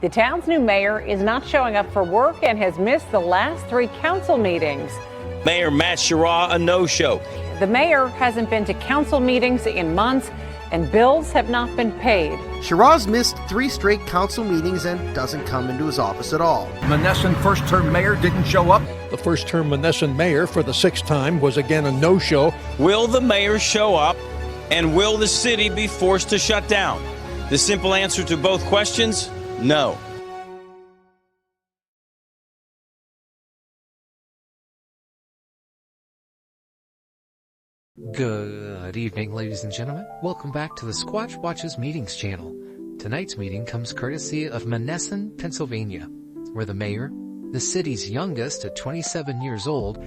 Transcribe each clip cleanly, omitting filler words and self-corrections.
The town's new mayor is not showing up for work and has missed the last 3 council meetings. Mayor Matt Sherrod, a no-show. The mayor hasn't been to council meetings in months, and bills have not been paid. Sherrod's missed 3 straight council meetings and doesn't come into his office at all. Monessen first-term mayor didn't show up. The first-term Monessen mayor for the 6th time was again a no-show. Will the mayor show up, and will the city be forced to shut down? The simple answer to both questions, no. Good evening, ladies and gentlemen. Welcome back to the Squatch Watches Meetings channel. Tonight's meeting comes courtesy of Monessen, Pennsylvania, where the mayor, the city's youngest at 27 years old,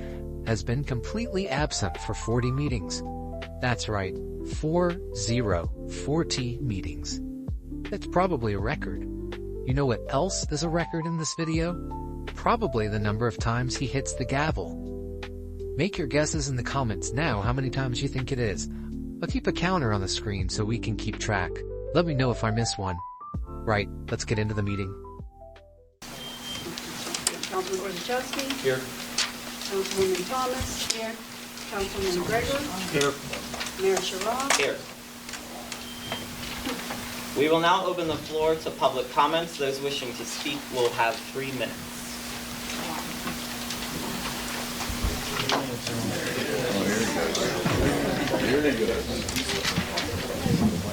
has been completely absent for 40 meetings. That's right, 40 meetings. That's probably a record. You know what else is a record in this video? Probably the number of times he hits the gavel. Make your guesses in the comments now how many times you think it is. I'll keep a counter on the screen so we can keep track. Let me know if I miss one. Right, let's get into the meeting. Councilman Orzechowski. Here. Councilwoman Thomas. Here. Councilman Gregor. Here. Mayor Sherrod. Here. We will now open the floor to public comments. Those wishing to speak will have 3 minutes.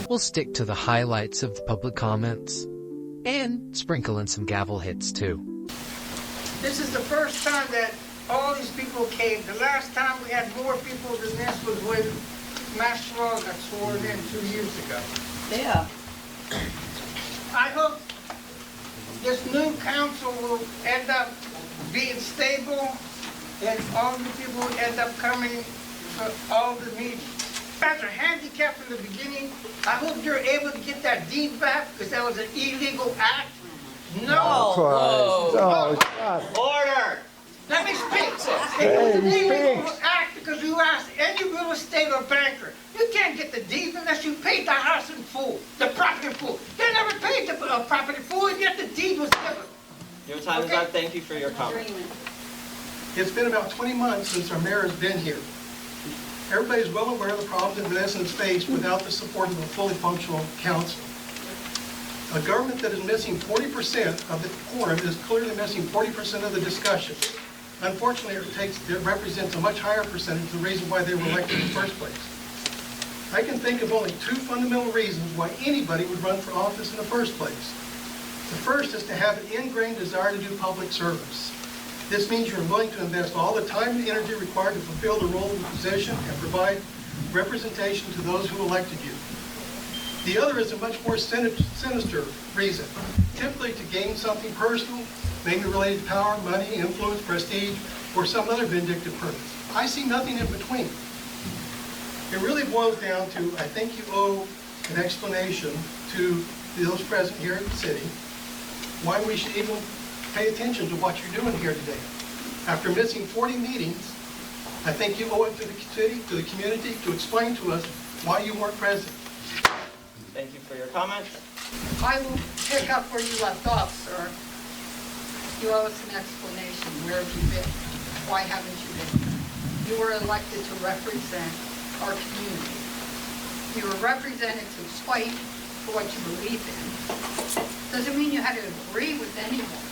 We'll stick to the highlights of the public comments and sprinkle in some gavel hits too. This is the first time that all these people came. The last time we had more people than this was when Master Law got sworn in 2 years ago. Yeah. I hope this new council will end up being stable and all the people will end up coming to all the meetings. You guys are handicapped from the beginning. I hope you're able to get that deed back because that was an illegal act. No. Order! Let me speak. It was an illegal act because you asked any real estate or banker. You can't get the deed unless you paid the house in full, the property in full. They never paid the property in full, and yet the deed was given. Your time is up. Thank you for your comment. It's been about 20 months since our mayor has been here. Everybody is well aware of the problems that Monessen is faced without the support of a fully functional council. A government that is missing 40% of the quorum is clearly missing 40% of the discussion. Unfortunately, it represents a much higher percentage of the reason why they were elected in the first place. I can think of only 2 fundamental reasons why anybody would run for office in the first place. The first is to have an ingrained desire to do public service. This means you're willing to invest all the time and energy required to fulfill the role of the position and provide representation to those who elected you. The other is a much more sinister reason, typically to gain something personal, maybe related to power, money, influence, prestige, or some other vindictive purpose. I see nothing in between. It really boils down to, I think you owe an explanation to those present here at the city, why we should even pay attention to what you're doing here today. After missing 40 meetings, I think you owe it to the city, to the community, to explain to us why you weren't present. Thank you for your comment. I will pick up where you left off, sir. You owe us an explanation. Where have you been? Why haven't you been? You were elected to represent our community. You were represented to fight for what you believe in. Doesn't mean you had to agree with anyone,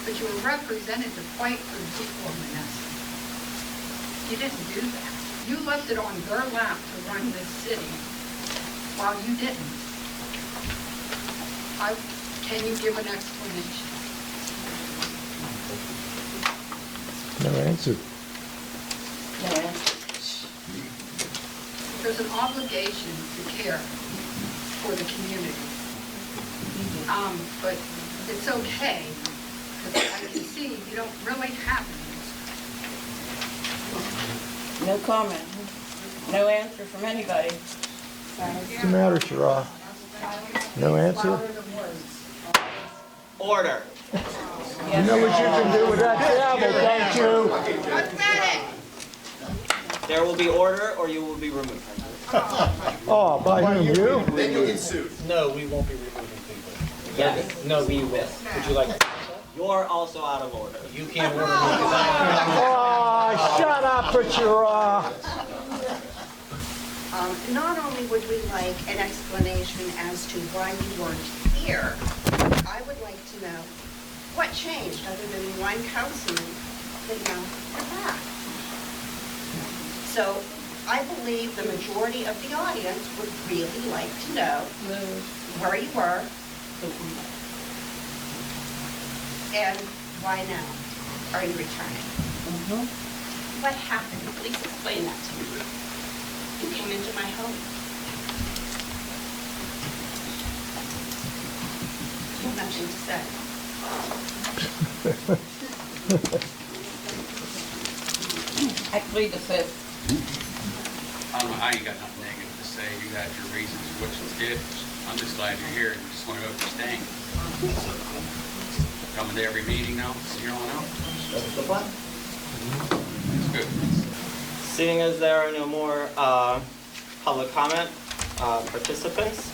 but you were represented to fight for the people of Monessen. You didn't do that. You left it on your lap to run this city, while you didn't. Can you give an explanation? No answer. There's an obligation to care for the community. But it's okay, because I can see you don't really have an answer. No comment. No answer from anybody. What's the matter, Sherrod? No answer? Order. You know what you can do with that gavel, don't you? There will be order or you will be removed. Oh, by whom, you? Then you'll get sued. No, we won't be removing people. Yes. No, you will. Would you like? You're also out of order. You can't order me because I Oh, shut up, Richard. Not only would we like an explanation as to why you weren't here, I would like to know what changed other than one councilman that now you're back. So I believe the majority of the audience would really like to know where you were and why now are you returning? What happened? Please explain that to me. You came into my home. You have nothing to say. I plead the fifth. I ain't got nothing negative to say. You got your reasons for what you did. I'm just glad you're here and just want to know if you're staying. Coming to every meeting now, from here on out. That's the plan. That's good. Seeing as there are no more public comment participants,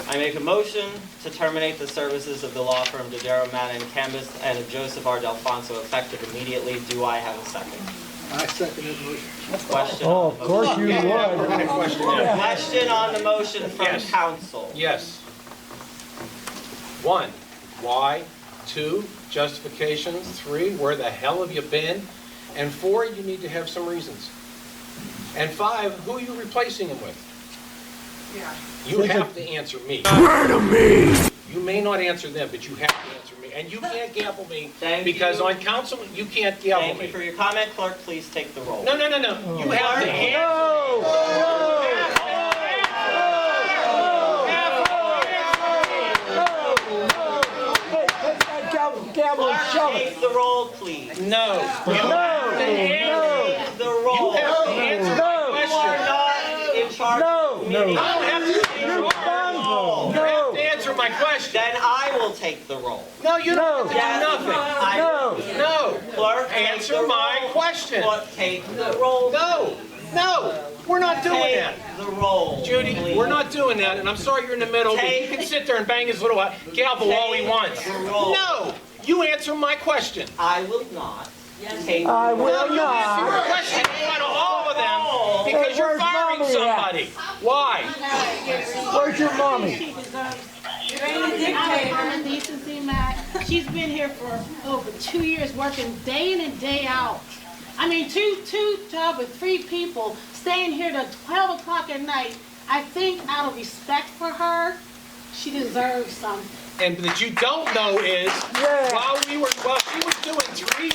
I make a motion to terminate the services of the law firm Dodaro, Mann & Cambus and Joseph R. Delfonso effective immediately. Do I have a second? I second that motion. Question Oh, on of the course motion. you would. Question on the motion from Yes. council. Yes. 1, why? 2, justifications. 3, where the hell have you been? And 4, you need to have some reasons. And 5, who are you replacing him with? Yeah. You have to answer me. Swear to me! You may not answer them, but you have to answer me. And you can't gavel me because on council, you can't gavel Thank you me. for your comment. Clerk, please take the roll. No. You have to answer. Clerk, take the roll, please. No. Take the roll. You have to answer my You are question. not in charge of the meeting. I don't have to answer my question. Then I will take the roll. No, you don't have to do nothing. No. Clerk, take Answer the my roll. question. Clerk, take the roll. No, we're not doing that. Take the roll. Judy, please. we're not doing that, and I'm sorry you're in the middle, but you Take- can sit there and bang his little gavel all he wants. the roll. No, you answer my question. I will not. Take I the will No, you answer your not. question in front of all of them because Hey, you're where's firing Mommy at? somebody. Why? Where's your mommy? Common decency, Matt. She's been here for over 2 years, working day in and day out. I mean, two jobs with 3 people, staying here till 12 o'clock at night. I think out of respect for her, she deserves something. And that you don't know is Yeah. while she was doing 3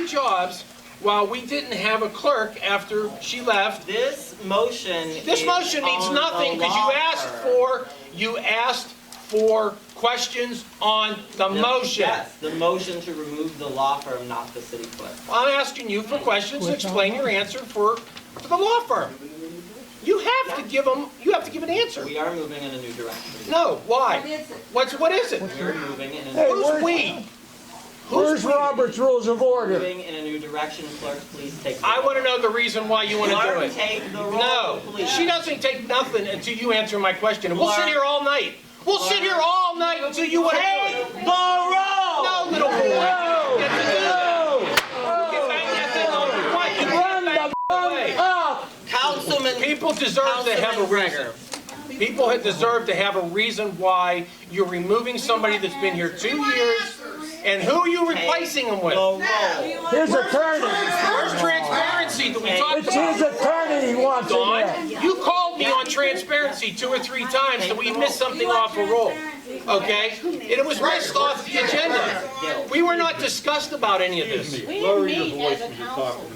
jobs, while we didn't have a clerk after she left. This motion This motion means on nothing the because law you asked for questions on the motion. Yes, the motion to remove the law firm, not the city clerk. I'm asking you for questions to explain your answer for the law firm. You have to give an answer. We are moving in a new direction. No, why? What is it? We're moving in a Hey, new Who's we? Where's Robert's Rules of Order? moving in a new direction. Clerk, please take the I roll. want to know the reason why you want to do Clerk, it. take the roll, No, please. she doesn't take nothing until you answer my question. And we'll sit here all night. We'll sit here all night until you want to do Take it. the roll! No, little boy. You get to do that. You can bang that thing all you want. You can't bang it away. Councilman. People deserve to have a reason. People deserve to have a reason why you're removing somebody that's been here 2 years. And who are you replacing them with? The roll. His attorney. Where's transparency that we talked It's his about? attorney he wants in Dawn, there. you called me on transparency 2 or 3 times that we missed something off a roll. Okay? And it was missed off the agenda. We were not discussed about any of this. We didn't meet as a council.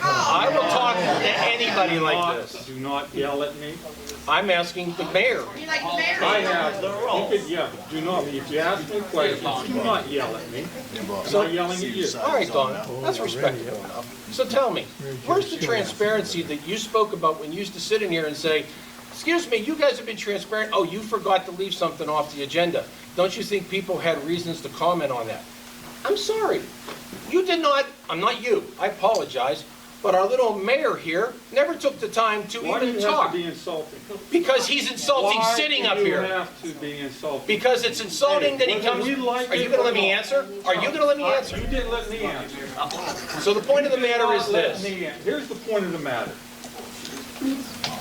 I will talk to anybody like this. Do not yell at me. I'm asking the mayor. I have, The roll. do not, if you ask me questions, do not yell at me. I'm not yelling at you. All right, Donna, that's respectable enough. So tell me, where's the transparency that you spoke about when you used to sit in here and say, excuse me, you guys have been transparent. Oh, you forgot to leave something off the agenda. Don't you think people had reasons to comment on that? I'm sorry. You did not, I'm not you, I apologize. But our little mayor here never took the time to Why do even you have talk. to be insulting? Because he's insulting sitting up Why do you here. have to be insulting? Because it's insulting that he Whether comes. we like Are you it going to or let me not. answer? Are you going to let me answer? You didn't let me answer. So the point of the matter is Let this. me answer. Here's the point of the matter.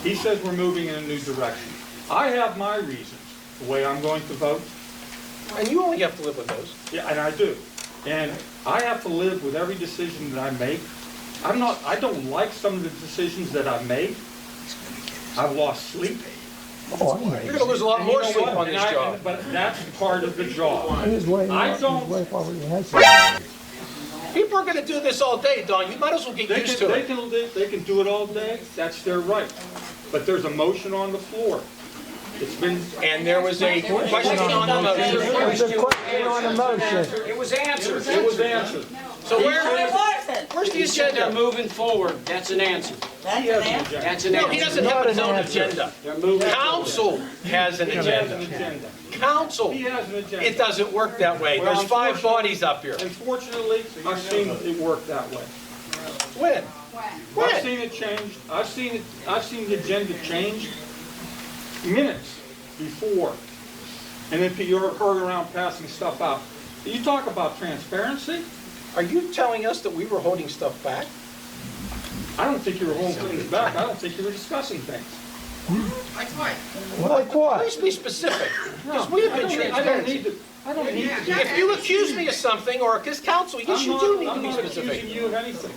He says we're moving in a new direction. I have my reasons, the way I'm going to vote. And you only have to live with those. Yeah, and I do. And I have to live with every decision that I make. I don't like some of the decisions that I've made. I've lost sleep. You're going to lose a lot more sleep on this job. But that's part of the job. His wife already has some. People are going to do this all day, Don. You might as well get used to it. They can do it all day. That's their right. But there's a motion on the floor. It's been. And there was a question on the motion. There was a question on the motion. It was answered. It was answered. So where's the agenda? They're moving forward. That's an answer. That's an No, answer. he doesn't have his own agenda. Council has an agenda. Council. He has an agenda. It doesn't work that way. Well, There's 5 bodies up here. Unfortunately, I've seen it work that way. When? I've seen it change. I've seen the agenda change minutes before. And then you're hurrying around passing stuff out. You talk about transparency? Are you telling us that we were holding stuff back? I don't think you were holding things back. I don't think you were discussing things. Like what? Like what? Please be specific. Because we have been transparent. I don't need to. If you accuse me of something, or this council, yes, you do need to I'm be not specific. accusing you of anything.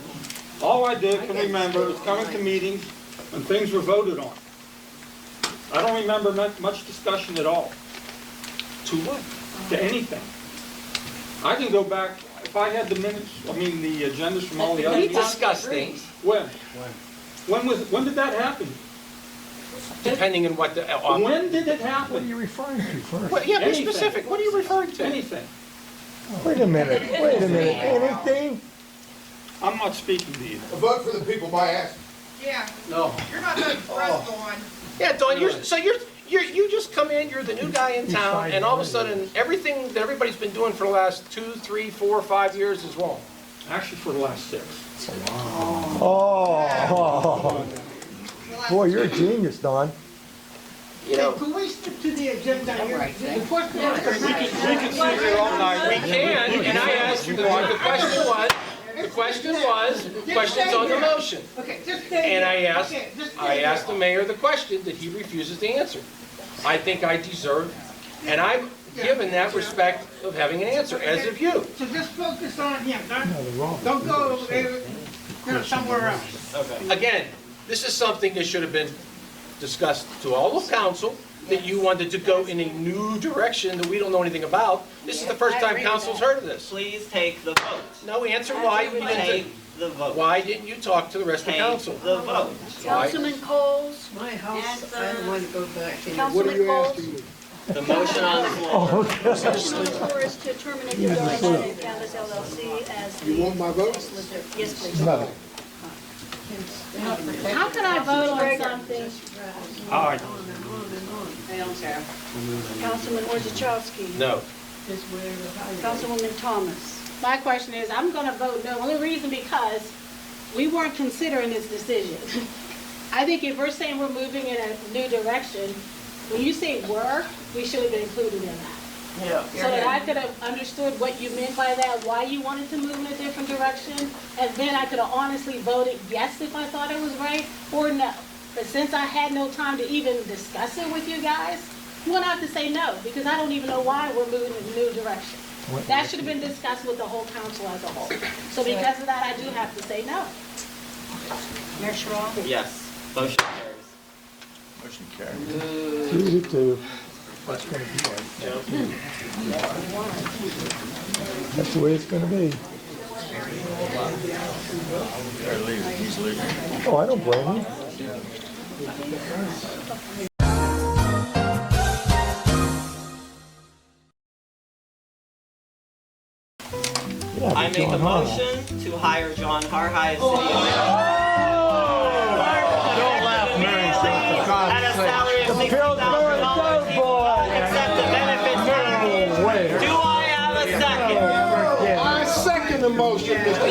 All I did can remember is coming to meetings when things were voted on. I don't remember much discussion at all. To what? To anything. I can go back, if I had the minutes, the agendas from all the other We meetings. discuss things. When? When did that happen? Depending on what the... When did it What are happen? you referring to first? Well, yeah, be Anything. specific. What are you referring to? Anything. Wait a minute. Anything? I'm not speaking to you. A vote for the people by asking. Yeah, No. you're not voting for us, Dawn. Yeah, Dawn, you just come in, you're the new guy in town, and all of a sudden, everything that everybody's been doing for the last 2, 3, 4, 5 years is wrong. Actually, for the last 6. Oh. Boy, you're a genius, Don. You know, Could we stick to the agenda? The question We can sit here all night. we can, and I asked, the question was, questions on the motion. Okay, just stay And here. I asked the mayor the question that he refuses to answer. I think I deserve, and I'm given that respect of having an answer, as of you. So just focus on him, don't go somewhere else. Again, this is something that should have been discussed to all of council, that you wanted to go in a new direction that we don't know anything about. This is the first time council's heard of this. Please take the vote. No, answer why you Take didn't, the vote. why didn't you talk to the rest of Take council? the vote. Councilman Coles, My house, I don't want to go back. Councilman Coles, The motion on the floor. motion on the floor is to terminate the Monessen and Canvas LLC as the... You want my vote? Yes, please. No. How can I vote on something? All right. Councilman Orzachowski. No. Councilwoman Thomas. My question is, I'm gonna vote no, only reason because we weren't considering this decision. I think if we're saying we're moving in a new direction, when you say "were," we should have been included in that. Yeah. So that I could have understood what you meant by that, why you wanted to move in a different direction, and then I could have honestly voted yes if I thought it was right, or no. But since I had no time to even discuss it with you guys, I'm gonna have to say no, because I don't even know why we're moving in a new direction. That should have been discussed with the whole council as a whole. So because of that, I do have to say no. Mayor Sherrod? Yes. Motion carries. 2-2. That's gonna be right. That's the way it's gonna be. Oh, I don't blame him. Yeah, I make a John Hart. motion to hire John Harhide as city manager Don't laugh, Mary, at a salary of $60,000 except the benefits package. Do I have a second? Yeah. I second the motion, Mr.